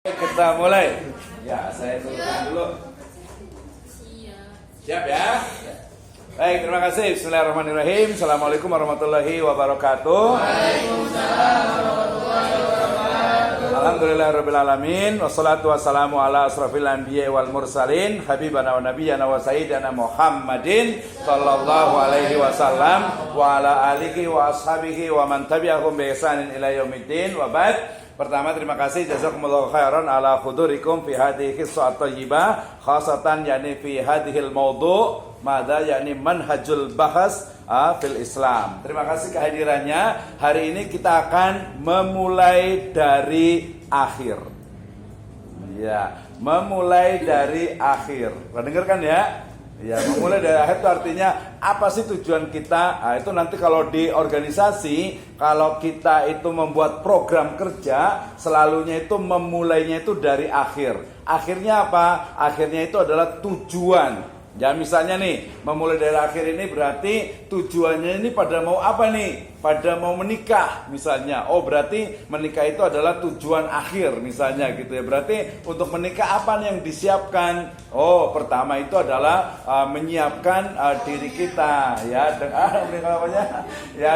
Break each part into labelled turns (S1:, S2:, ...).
S1: Kita mulai. Ya, saya tuliskan dulu. Siap ya? Baik, terima kasih. Bismillahirrahmanirrahim. Assalamualaikum warahmatullahi wabarakatuh.
S2: Waalaikumsalam warahmatullahi wabarakatuh.
S1: Alhamdulillahirabbil alamin. Wassalatu wassalamu ala asrofil anbiya'i wal mursalin, habibana wa nabiyyana wa sayyidina Muhammadin sallallahu alaihi wasallam wa ala alihi wa ashabihi wa man tabi'ahum bi ihsanin ila yaumiddin. Wa ba'd. Pertama, terima kasih jazakumullahu khairan ala hudurikum fi hadhihi qissah thayyibah, khasatan yakni fi hadhil mawdu' madza yakni manhajul bahas fil Islam. Terima kasih kehadirannya. Hari ini kita akan memulai dari akhir. Ya, memulai dari akhir. Pernah dengar kan ya? Ya, memulai dari akhir itu artinya apa sih tujuan kita? Nah, itu nanti kalau di organisasi, kalau kita itu membuat program kerja, selalunya itu memulainya itu dari akhir. Akhirnya apa? Akhirnya itu adalah tujuan. Ya, misalnya nih, memulai dari akhir ini berarti tujuannya ini pada mau apa nih? Pada mau menikah misalnya. Oh, berarti menikah itu adalah tujuan akhir misalnya gitu ya. Berarti untuk menikah apa nih yang disiapkan? Oh, pertama itu adalah menyiapkan diri kita ya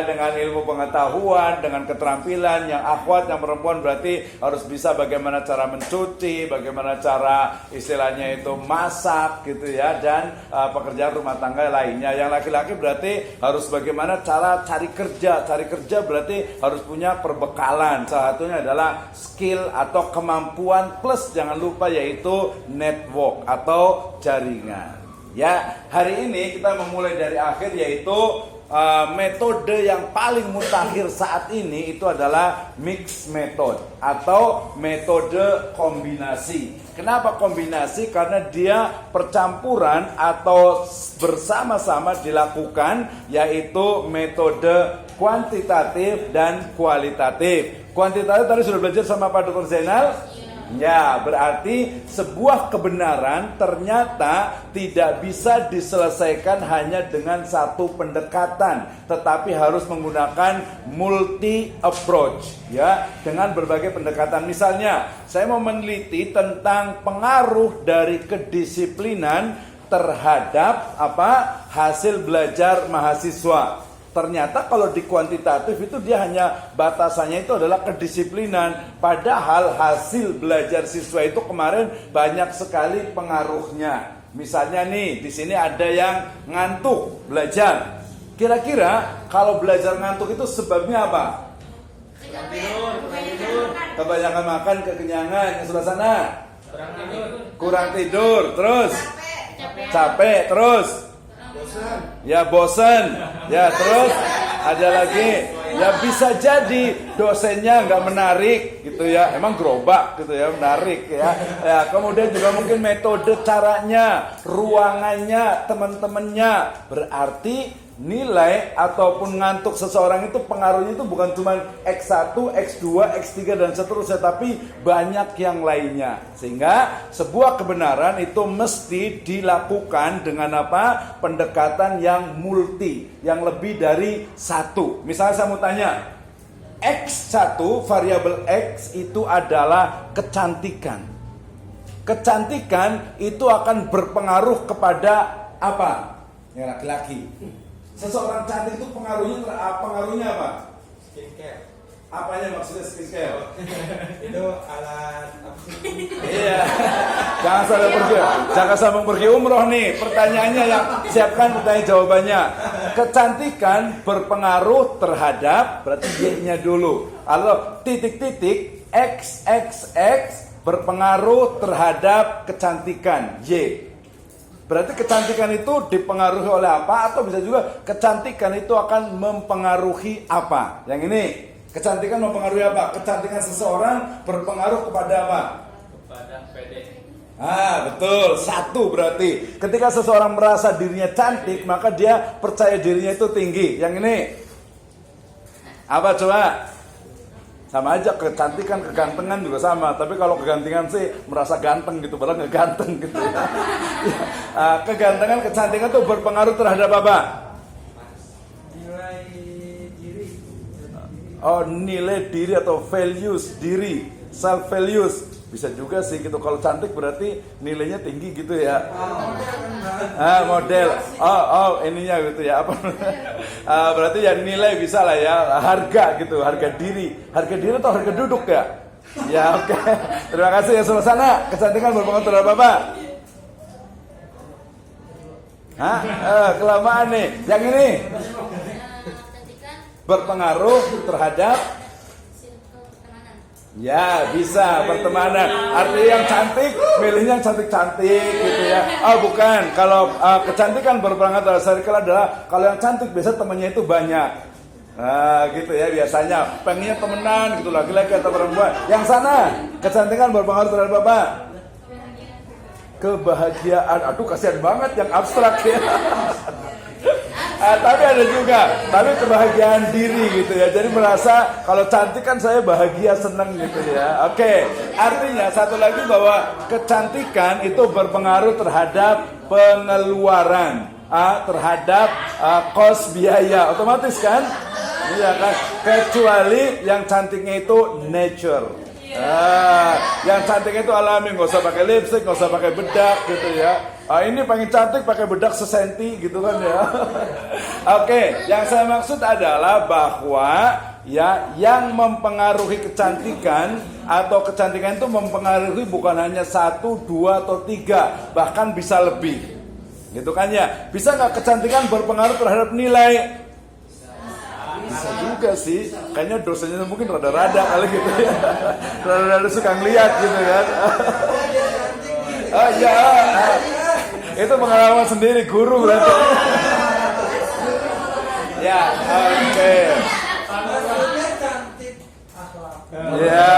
S1: dengan ilmu pengetahuan, dengan keterampilan. Yang akhwat, yang perempuan berarti harus bisa bagaimana cara mencuci, bagaimana cara istilahnya itu masak gitu ya, dan pekerjaan rumah tangga lainnya. Yang laki-laki berarti harus bagaimana cara cari kerja. Cari kerja berarti harus punya perbekalan. Salah satunya adalah skill atau kemampuan plus jangan lupa yaitu network atau jaringan. Ya, hari ini kita memulai dari akhir yaitu metode yang paling mutakhir saat ini itu adalah mix method atau metode kombinasi. Kenapa kombinasi? Karena dia percampuran atau bersama-sama dilakukan, yaitu metode kuantitatif dan kualitatif. Kuantitatif tadi sudah belajar sama Pak Dr. Zainal? Ya, berarti sebuah kebenaran ternyata tidak bisa diselesaikan hanya dengan satu pendekatan, tetapi harus menggunakan multi approach ya, dengan berbagai pendekatan. Misalnya, saya mau meneliti tentang pengaruh dari kedisiplinan terhadap hasil belajar mahasiswa. Ternyata kalau di kuantitatif itu dia hanya batasannya itu adalah kedisiplinan. Padahal hasil belajar siswa itu kemarin banyak sekali pengaruhnya. Misalnya nih, di sini ada yang ngantuk belajar. Kira-kira kalau belajar ngantuk itu sebabnya apa?
S2: Tidur.
S1: Kebanyakan makan, kekenyangan. Yang sebelah sana? Kurang tidur. Terus? Capek. Terus? Bosen. Ya, terus ada lagi. Ya, bisa jadi dosennya nggak menarik gitu ya. Emang gerobak gitu ya, menarik ya. Ya, kemudian juga mungkin metode caranya, ruangannya, teman-temannya. Berarti nilai ataupun ngantuk seseorang itu pengaruhnya itu bukan cuma X1, X2, X3 dan seterusnya, tapi banyak yang lainnya. Sehingga sebuah kebenaran itu mesti dilakukan dengan pendekatan yang multi, yang lebih dari satu. Misalnya saya mau tanya, X1, variabel X itu adalah kecantikan. Kecantikan itu akan berpengaruh kepada apa? Ya, laki-laki. Seseorang cantik itu pengaruhnya apa?
S2: Skincare.
S1: Apanya maksudnya skincare?
S2: Itu alat
S1: Iya. Jangan sampai pergi umroh nih. Pertanyaannya yang siapkan pertanyaan jawabannya. Kecantikan berpengaruh terhadap, berarti Y-nya dulu. Kalau titik-titik XXX berpengaruh terhadap kecantikan Y. Berarti kecantikan itu dipengaruhi oleh apa? Atau bisa juga kecantikan itu akan mempengaruhi apa? Yang ini, kecantikan mempengaruhi apa? Kecantikan seseorang berpengaruh kepada apa?
S2: kepada PD.
S1: Betul. Satu berarti ketika seseorang merasa dirinya cantik, maka dia percaya dirinya itu tinggi. Yang ini apa coba? Sama aja, kecantikan, kegantengan juga sama. Tapi kalau kegantengan sih merasa ganteng gitu, padahal nggak ganteng gitu ya. Kegantengan, kecantikan itu berpengaruh terhadap apa?
S2: Nilai diri.
S1: Nilai diri atau values diri, self values. Bisa juga sih gitu. Kalau cantik berarti nilainya tinggi gitu ya. Model. Ininya gitu ya. Apa? Berarti ya nilai bisa lah ya. Harga gitu, harga diri. Harga diri atau harga duduk ya? Ya oke. Terima kasih ya sebelah sana. Kecantikan berpengaruh terhadap apa? Kelamaan nih. Yang ini berpengaruh terhadap ya bisa pertemanan. Artinya yang cantik milihnya yang cantik-cantik gitu ya. Bukan. Kalau kecantikan berpengaruh terhadap circle adalah kalau yang cantik biasa temannya itu banyak. Gitu ya biasanya. Pengennya temenan gitu laki-laki atau perempuan. Yang sana kecantikan berpengaruh terhadap apa? Kebahagiaan. Aduh kasihan banget yang abstrak ya. Tapi ada juga, tapi kebahagiaan diri gitu ya. Jadi merasa kalau cantik kan saya bahagia, senang gitu ya. Oke, artinya satu lagi bahwa kecantikan itu berpengaruh terhadap pengeluaran, terhadap kos biaya, otomatis kan? Iya kan? Kecuali yang cantiknya itu nature. Yang cantik itu alami, nggak usah pakai lipstick, nggak usah pakai bedak gitu ya. Ini pengen cantik pakai bedak sesenti gitu kan ya. Oke, yang saya maksud adalah bahwa ya yang mempengaruhi kecantikan atau kecantikan itu mempengaruhi bukan hanya 1, 2 atau 3, bahkan bisa lebih. Gitu kan ya. Bisa nggak kecantikan berpengaruh terhadap nilai? Bisa juga sih, kayaknya dosanya mungkin rada-rada kali gitu ya. Rada-rada suka ngeliat gitu kan. Ya, itu pengalaman sendiri guru berarti. Ya, oke. Ya,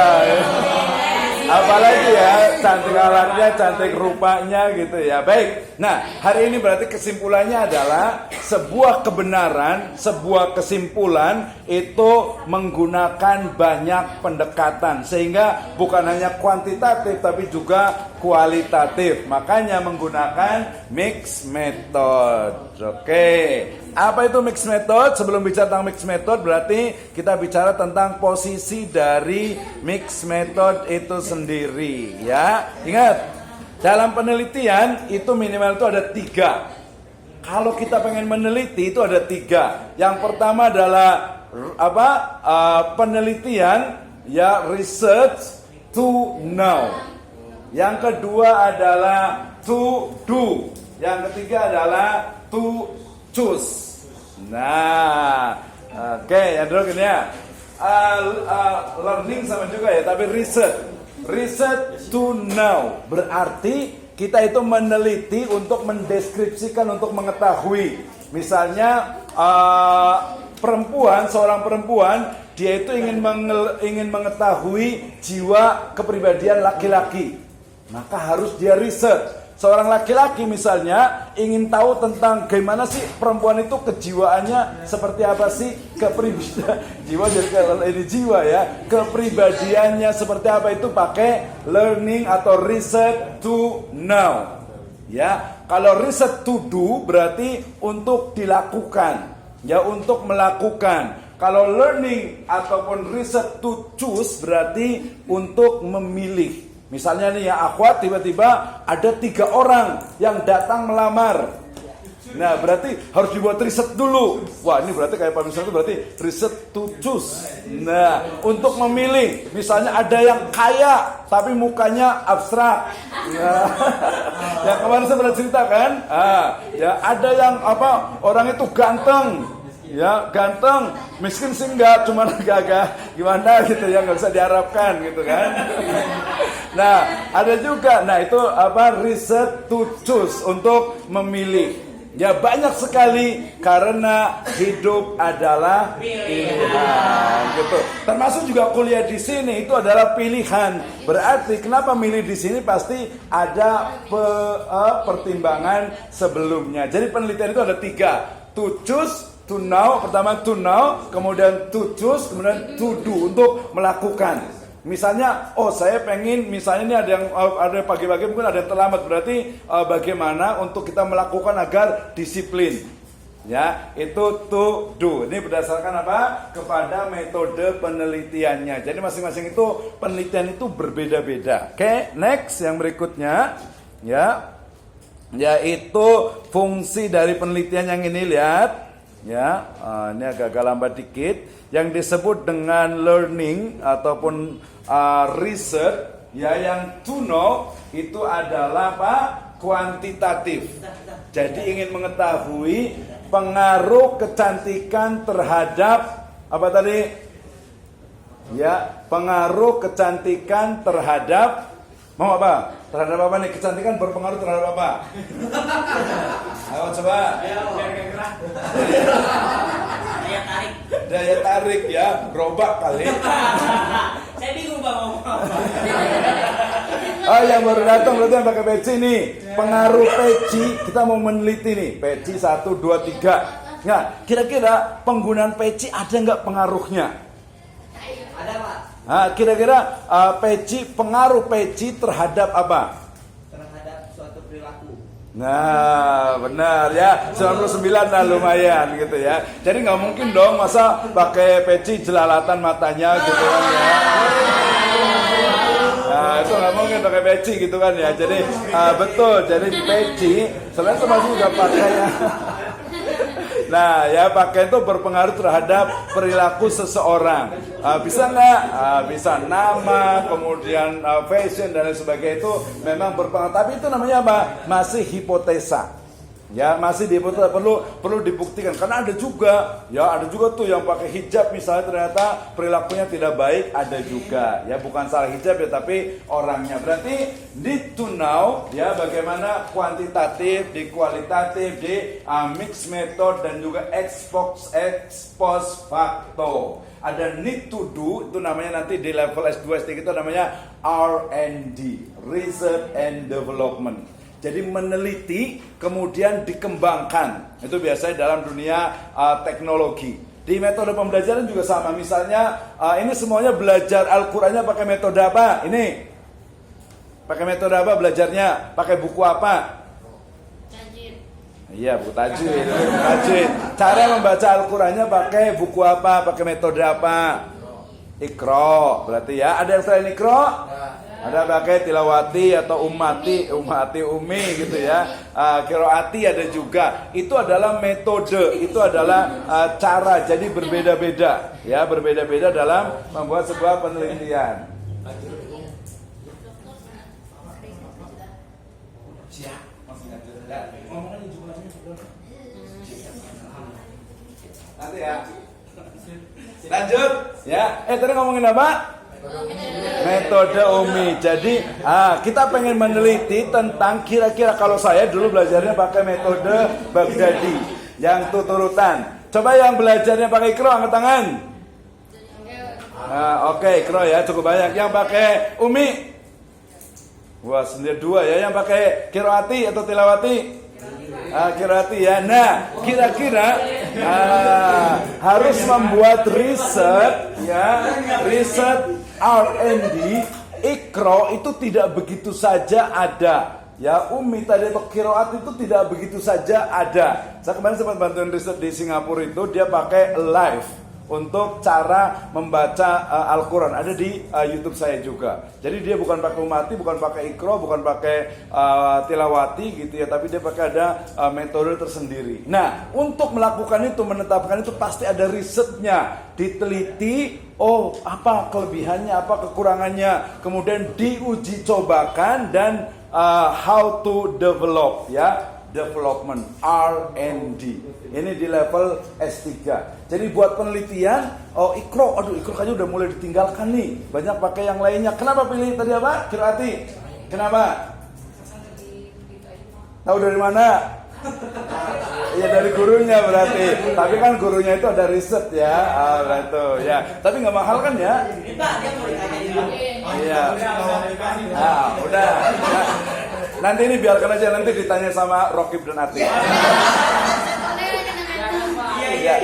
S1: apalagi ya cantik alatnya, cantik rupanya gitu ya. Baik. Nah, hari ini berarti kesimpulannya adalah sebuah kebenaran, sebuah kesimpulan itu menggunakan banyak pendekatan sehingga bukan hanya kuantitatif tapi juga kualitatif. Makanya menggunakan mixed method. Oke. Apa itu mixed method? Sebelum bicara tentang mixed method berarti kita bicara tentang posisi dari mixed method itu sendiri ya. Ingat, dalam penelitian itu minimal itu ada 3. Kalau kita pengen meneliti itu ada 3. Yang pertama adalah penelitian ya, research to know. Yang kedua adalah to do. Yang ketiga adalah to choose. Nah, oke, yang dulu gini ya. Learning sama juga ya, tapi research to know berarti kita itu meneliti untuk mendeskripsikan, untuk mengetahui. Misalnya seorang perempuan dia itu ingin mengetahui jiwa kepribadian laki-laki, maka harus dia riset. Seorang laki-laki misalnya ingin tahu tentang gimana sih perempuan itu kejiwaannya seperti apa sih, kepribadiannya seperti apa, itu pakai learning atau research to know. Ya, kalau research to do berarti untuk dilakukan, ya untuk melakukan. Kalau learning ataupun research to choose berarti untuk memilih. Misalnya nih ya, akhwat tiba-tiba ada 3 orang yang datang melamar. Nah berarti harus dibuat riset dulu. Wah ini berarti kayak Pak Misal itu berarti riset to choose. Nah untuk memilih, misalnya ada yang kaya tapi mukanya abstrak. Nah, yang kemarin saya pernah cerita kan. Ya ada yang orang itu ganteng. Ya ganteng, miskin sih enggak, cuma agak gimana gitu ya, nggak bisa diharapkan gitu kan. Nah ada juga, nah itu riset to choose, untuk memilih. Ya banyak sekali, karena hidup adalah pilihan gitu. Termasuk juga kuliah di sini itu adalah pilihan. Berarti kenapa milih di sini pasti ada pertimbangan sebelumnya. Jadi penelitian itu ada 3, to choose, to know, pertama to know, kemudian to choose, kemudian to do, untuk melakukan. Misalnya, saya pengen, misalnya ini ada pagi-pagi mungkin ada yang terlambat, berarti bagaimana untuk kita melakukan agar disiplin. Ya, itu to do. Ini berdasarkan apa? Kepada metode penelitiannya. Jadi masing-masing itu penelitian itu berbeda-beda. Oke, next yang berikutnya ya. Yaitu fungsi dari penelitian yang ini, lihat. Ya, ini agak lambat dikit. Yang disebut dengan learning ataupun research, ya, yang to know itu adalah apa? Kuantitatif. Jadi ingin mengetahui pengaruh kecantikan terhadap apa tadi? Ya, pengaruh kecantikan terhadap mau apa? Terhadap apa nih? Kecantikan berpengaruh terhadap apa? Ayo coba. Daya tarik ya, gerobak kali.
S3: Saya bingung Bang ngomong apa.
S1: Oh, yang baru datang berarti yang pakai peci nih. Pengaruh peci, kita mau meneliti nih. Peci 1, 2, 3. Nah, kira-kira penggunaan peci ada nggak pengaruhnya?
S3: Ada Pak.
S1: Nah, kira-kira pengaruh peci terhadap apa?
S3: Terhadap suatu perilaku.
S1: Nah, benar ya, 99 lah lumayan gitu ya. Jadi nggak mungkin dong masa pakai peci jelalatan matanya gitu kan ya. Nah, itu nggak mungkin pakai peci gitu kan ya. Jadi betul, jadi peci selain termasuk juga pakaian. Nah, ya pakai itu berpengaruh terhadap perilaku seseorang. Bisa nggak? Bisa nama, kemudian fashion dan lain sebagainya itu memang berpengaruh. Tapi itu namanya apa? Masih hipotesa. Ya, masih perlu dibuktikan. Karena ada juga tuh yang pakai hijab misalnya ternyata perilakunya tidak baik, ada juga. Ya, bukan salah hijab ya, tapi orangnya. Berarti need to know ya bagaimana kuantitatif, di kualitatif, di mixed method dan juga ex post facto. Ada need to do, itu namanya nanti di level S2 S3 itu namanya R&D, Research and Development. Jadi meneliti kemudian dikembangkan. Itu biasanya dalam dunia teknologi. Di metode pembelajaran juga sama. Misalnya ini semuanya belajar Al-Qur'annya pakai metode apa? Ini pakai metode apa belajarnya? Pakai buku apa?
S4: Tajwid.
S1: Iya, buku tajwid. Tajwid. Cara membaca Al-Qur'annya pakai buku apa? Pakai metode apa? Iqra. Berarti ya, ada yang selain Iqra? Ada pakai tilawati atau umati, umi gitu ya. Qiraati ada juga. Itu adalah metode, itu adalah cara. Jadi berbeda-beda ya, berbeda-beda dalam membuat sebuah penelitian. Nanti ya. Lanjut ya. Tadi ngomongin apa? Metode Umi. Jadi kita pengen meneliti tentang kira-kira kalau saya dulu belajarnya pakai metode Baghdadi yang tuturutan. Coba yang belajarnya pakai Iqra angkat tangan. Oke, Iqra ya cukup banyak. Yang pakai Umi, wah sendiri 2 ya. Yang pakai Qiraati atau Tilawati? Qiraati ya. Nah, kira-kira harus membuat riset ya, riset R&D. Iqra itu tidak begitu saja ada. Ya, Umi tadi atau Qiraat itu tidak begitu saja ada. Saya kemarin sempat bantuin riset di Singapura itu, dia pakai live untuk cara membaca Al-Quran. Ada di YouTube saya juga. Jadi dia bukan pakai umati, bukan pakai Iqra, bukan pakai tilawati gitu ya, tapi dia pakai ada metode tersendiri. Nah, untuk melakukan itu, menetapkan itu pasti ada risetnya, diteliti. Oh, apa kelebihannya, apa kekurangannya, kemudian diuji cobakan dan how to develop ya. Development, R&D. Ini di level S3. Jadi buat penelitian, Iqra kayaknya udah mulai ditinggalkan nih. Banyak pakai yang lainnya. Kenapa pilih tadi apa? Qiraati. Kenapa? Tahu dari mana? Iya dari gurunya berarti. Tapi kan gurunya itu ada riset ya. Itu ya. Tapi nggak mahal kan ya? Iya. Nah, udah. Nanti ini biarkan aja, nanti ditanya sama Rokib dan Atik.
S3: Iya.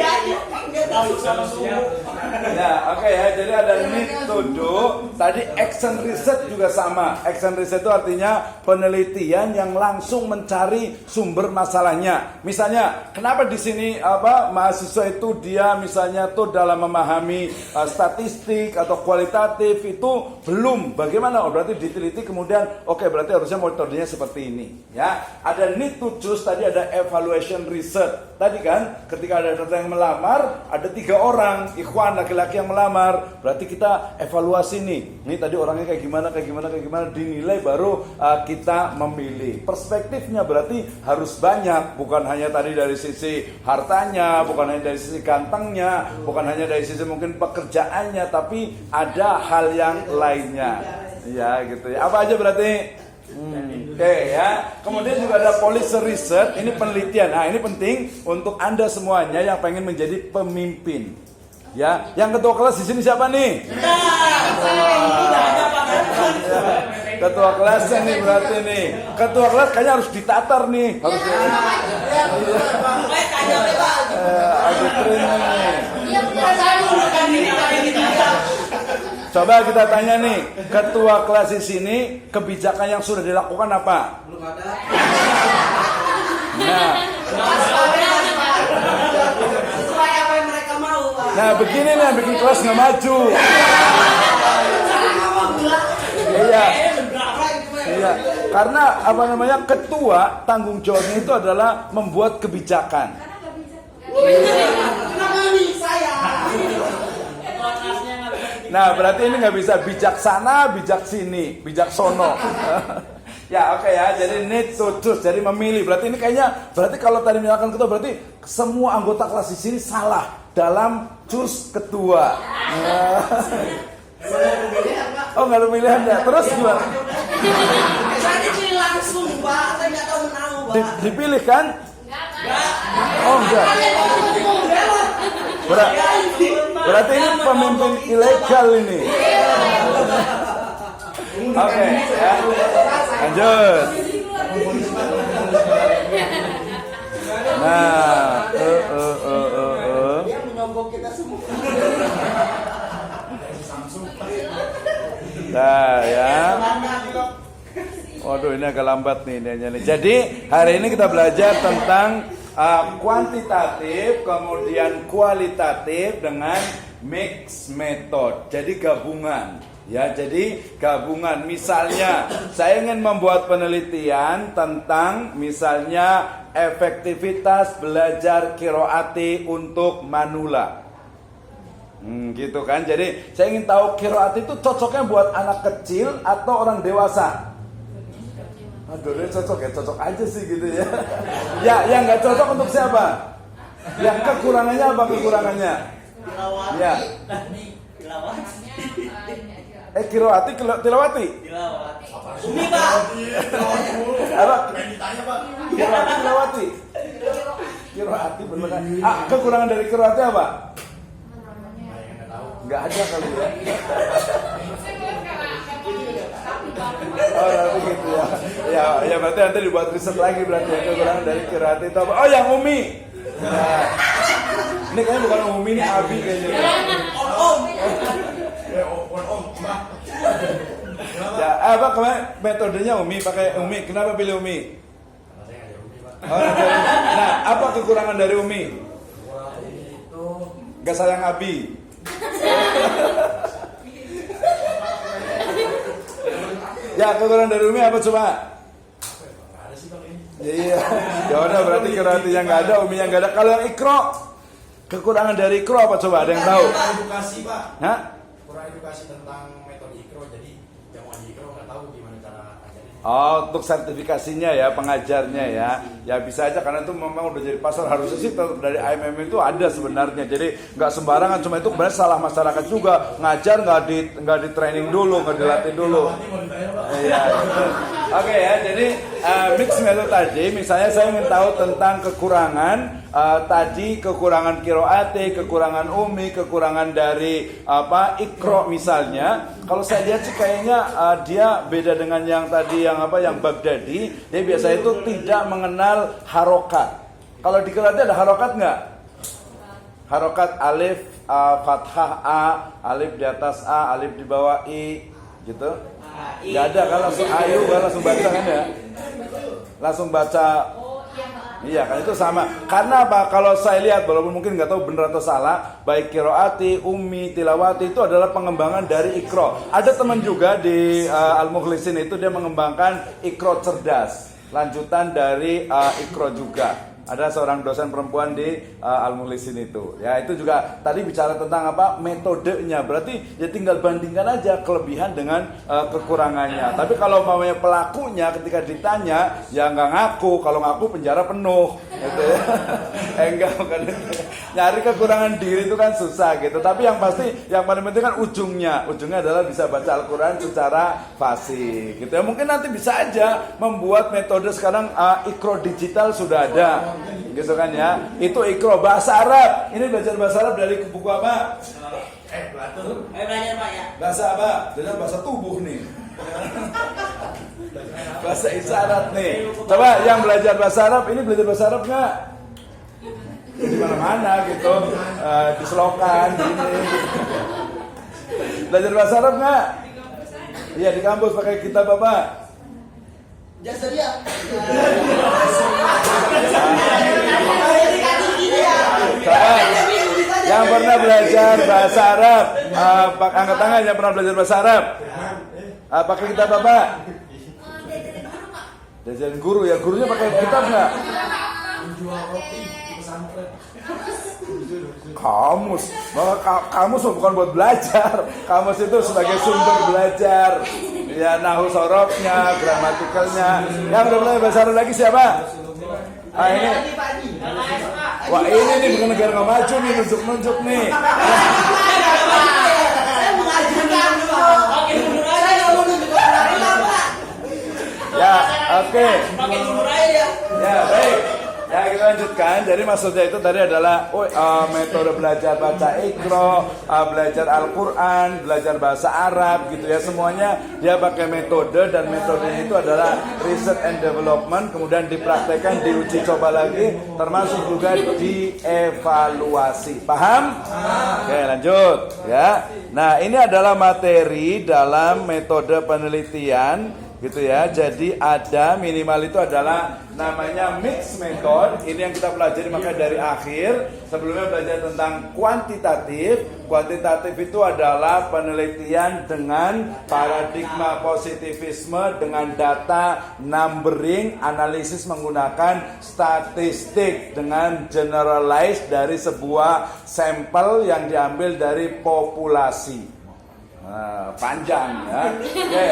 S1: Ya, oke ya. Jadi ada need to do. Tadi action research juga sama. Action research itu artinya penelitian yang langsung mencari sumber masalahnya. Misalnya, kenapa di sini mahasiswa itu dia misalnya tuh dalam memahami statistik atau kualitatif itu belum. Bagaimana? Oh, berarti diteliti kemudian oke, berarti harusnya metodenya seperti ini. Ya, ada need to choose, tadi ada evaluation research. Tadi kan ketika ada datang yang melamar, ada 3 orang ikhwan laki-laki yang melamar, berarti kita evaluasi nih. Ini tadi orangnya kayak gimana, dinilai baru kita memilih. Perspektifnya berarti harus banyak, bukan hanya tadi dari sisi hartanya, bukan hanya dari sisi gantengnya, bukan hanya dari sisi mungkin pekerjaannya, tapi ada hal yang lainnya. Ya gitu ya. Apa aja berarti? Oke ya. Kemudian juga ada policy research, ini penelitian. Nah, ini penting untuk Anda semuanya yang pengen menjadi pemimpin. Ya, yang ketua kelas di sini siapa nih? Ketua kelasnya nih berarti nih. Ketua kelas kayaknya harus ditatar nih. Harus ada training nih. Coba kita tanya nih, ketua kelas di sini kebijakan yang sudah dilakukan apa?
S3: Belum ada.
S1: Nah,
S3: Supaya apa yang mereka mau, Pak.
S1: nah begini nih yang bikin kelas nggak maju. Iya. Iya, karena apa namanya ketua tanggung jawabnya itu adalah membuat kebijakan.
S3: Kenapa nih saya?
S1: Nah, berarti ini nggak bisa bijaksana, bijak sini, bijaksono. Ya, oke ya. Jadi need to choose, jadi memilih. Berarti ini kayaknya, berarti kalau tadi misalkan ketua, berarti semua anggota kelas di sini salah dalam choose ketua. Oh, nggak ada pilihan ya. Terus gimana?
S3: Saya dipilih langsung, Pak. Saya nggak tahu menau, Pak.
S1: Dipilih kan? Oh, enggak. Berarti ini pemimpin ilegal ini. Oke, ya. Lanjut. Nah,
S3: Dia menyombong kita semua.
S1: nah ya. Waduh, ini agak lambat nih. Jadi hari ini kita belajar tentang kuantitatif, kemudian kualitatif dengan mix method. Jadi gabungan. Ya, jadi gabungan. Misalnya, saya ingin membuat penelitian tentang misalnya efektivitas belajar qiraati untuk manula. Gitu kan. Jadi, saya ingin tahu qiraati itu cocoknya buat anak kecil atau orang dewasa. Aduh, cocok ya, cocok aja sih gitu ya. Ya, yang nggak cocok untuk siapa? Yang kekurangannya apa kekurangannya? Ya. Qiraati, tilawati.
S3: Umi, Pak.
S1: Apa? Qiraati, tilawati. Qiraati bener kan? Kekurangan dari qiraati apa? Nggak ada kali ya. Oh, nanti gitu ya. Ya berarti nanti dibuat riset lagi berarti kekurangan dari qiraati itu apa? Oh, yang Umi. Nah, ini kayaknya bukan Umi, ini Abi kayaknya.
S3: Om.
S1: Ya, apa kemarin metodenya Umi, pakai Umi. Kenapa pilih Umi? Oh, nah, apa kekurangan dari Umi? Gak sayang Abi. Ya, kekurangan dari Umi apa coba? Iya, ya udah berarti qiraati yang nggak ada, Umi yang nggak ada. Kalau yang Iqra, kekurangan dari Iqra apa coba? Ada yang tahu?
S2: Edukasi, Pak.
S1: Hah?
S2: Kurang edukasi tentang metode Iqra, jadi yang mau Iqra nggak tahu gimana cara ajarnya.
S1: Oh, untuk sertifikasinya ya, pengajarnya ya. Ya bisa aja karena itu memang udah jadi pasar, harusnya sih dari IMM itu ada sebenarnya. Jadi nggak sembarangan, cuma itu sebenarnya salah masyarakat juga. Ngajar nggak di training dulu, nggak dilatih dulu. Iya. Oke ya, jadi mix method tadi, misalnya saya ingin tahu tentang kekurangan tadi, kekurangan qiraati, kekurangan Umi, kekurangan dari Iqra misalnya. Kalau saya lihat sih kayaknya dia beda dengan yang tadi yang Baghdadi. Dia biasa itu tidak mengenal harokat. Kalau di qiraati ada harokat nggak? Harokat alif, fathah A, alif di atas A, alif di bawah I, gitu. Nggak ada kan langsung ayu kan langsung baca kan ya? Langsung baca. Iya kan itu sama. Karena apa? Kalau saya lihat walaupun mungkin nggak tahu benar atau salah, baik qiraati, ummi, tilawati itu adalah pengembangan dari ikro. Ada teman juga di Al-Mukhlisin itu dia mengembangkan ikro cerdas, lanjutan dari ikro juga. Ada seorang dosen perempuan di Al-Mukhlisin itu. Ya, itu juga tadi bicara tentang apa? Metodenya. Berarti ya tinggal bandingkan aja kelebihan dengan kekurangannya. Tapi kalau maunya pelakunya ketika ditanya, ya nggak ngaku. Kalau ngaku penjara penuh. Gitu ya. Enggak, bukan itu. Nyari kekurangan diri itu kan susah gitu. Tapi yang pasti yang paling penting kan ujungnya. Ujungnya adalah bisa baca Al-Quran secara fasih. Gitu ya. Mungkin nanti bisa aja membuat metode sekarang ikro digital sudah ada. Gitu kan ya. Itu ikro bahasa Arab. Ini belajar bahasa Arab dari buku apa?
S2: Plato.
S3: Belajar Pak ya.
S1: Bahasa apa? Belajar bahasa tubuh nih. Bahasa isyarat nih. Coba yang belajar bahasa Arab, ini belajar bahasa Arab nggak? Di mana-mana gitu. Di selokan gini. Belajar bahasa Arab nggak? Iya di kampus pakai kitab apa?
S3: Jasa dia.
S1: Coba yang pernah belajar bahasa Arab, angkat tangan yang pernah belajar bahasa Arab. Pakai kitab apa? Jajan guru ya, gurunya pakai kitab nggak?
S2: Menjual roti di pesantren.
S1: Kamus, maka kamus bukan buat belajar. Kamus itu sebagai sumber belajar. Ya nahu sorofnya, gramatikalnya. Yang udah belajar bahasa Arab lagi siapa? Ini. Wah ini nih bukan negara nggak maju nih, nunjuk nih. Ya, oke. Ya, baik. Ya, kita lanjutkan. Jadi maksudnya itu tadi adalah metode belajar baca Iqra, belajar Al-Qur'an, belajar bahasa Arab gitu ya. Semuanya dia pakai metode dan metodenya itu adalah research and development, kemudian dipraktekkan, diuji coba lagi, termasuk juga dievaluasi. Paham? Oke, lanjut ya. Nah, ini adalah materi dalam metode penelitian gitu ya. Jadi ada minimal itu adalah namanya mix method. Ini yang kita pelajari makanya dari akhir. Sebelumnya belajar tentang kuantitatif. Kuantitatif itu adalah penelitian dengan paradigma positivisme, dengan data numbering, analisis menggunakan statistik, dengan generalize dari sebuah sampel yang diambil dari populasi. Panjang ya. Oke.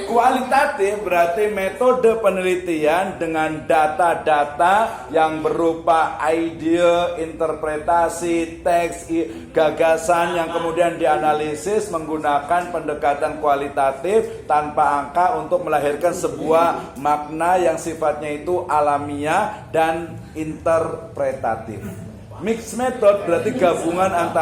S1: Kualitatif berarti metode penelitian dengan data-data yang berupa ide, interpretasi, teks, gagasan yang kemudian dianalisis menggunakan pendekatan kualitatif tanpa angka untuk melahirkan sebuah makna yang sifatnya itu alamiah dan interpretatif. Mixed method berarti gabungan antara